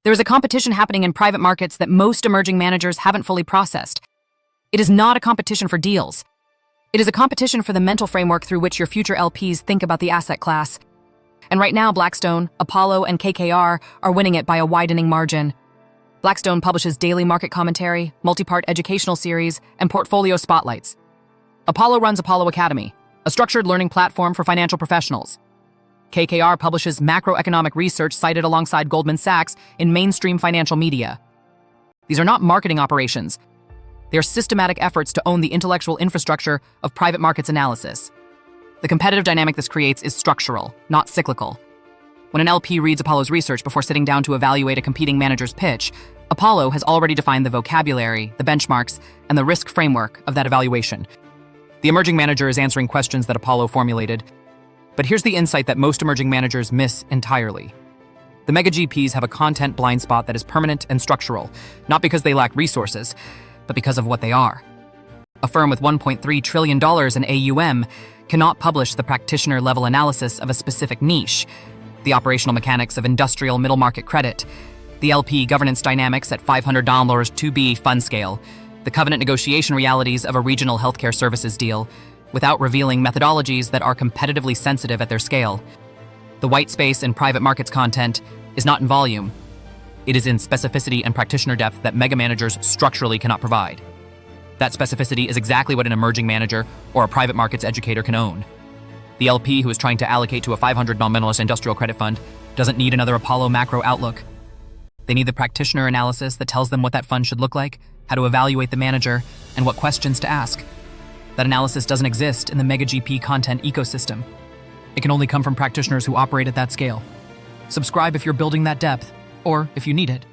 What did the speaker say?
There is a competition happening in private markets that most emerging managers haven't fully processed. It is not a competition for deals. It is a competition for the mental framework through which your future LPs think about the asset class. And right now, Blackstone, Apollo, and KKR are winning it by a widening margin. Blackstone publishes daily market commentary, multi-part educational series, and portfolio spotlights. Apollo runs Apollo Academy, a structured learning platform for financial professionals. KKR publishes macroeconomic research cited alongside Goldman Sachs in mainstream financial media. These are not marketing operations. They are systematic efforts to own the intellectual infrastructure of private markets analysis. The competitive dynamic this creates is structural, not cyclical. When an LP reads Apollo's research before sitting down to evaluate a competing manager's pitch, Apollo has already defined the vocabulary, the benchmarks, and the risk framework of that evaluation. The emerging manager is answering questions that Apollo formulated. But here's the insight that most emerging managers miss entirely. The mega GPs have a content blind spot that is permanent and structural, not because they lack resources, but because of what they are. A firm with $1.3 trillion in AUM cannot publish the practitioner-level analysis of a specific niche, the operational mechanics of industrial middle-market credit, the LP governance dynamics at $500 to be fund scale, the covenant negotiation realities of a regional healthcare services deal, without revealing methodologies that are competitively sensitive at their scale. The white space in private markets content is not in volume. It is in specificity and practitioner depth that mega managers structurally cannot provide. That specificity is exactly what an emerging manager or a private markets educator can own. The LP who is trying to allocate to a 500 nominalist industrial credit fund doesn't need another Apollo macro outlook. They need the practitioner analysis that tells them what that fund should look like, how to evaluate the manager, and what questions to ask. That analysis doesn't exist in the mega GP content ecosystem. It can only come from practitioners who operate at that scale. Subscribe if you're building that depth, or if you need it.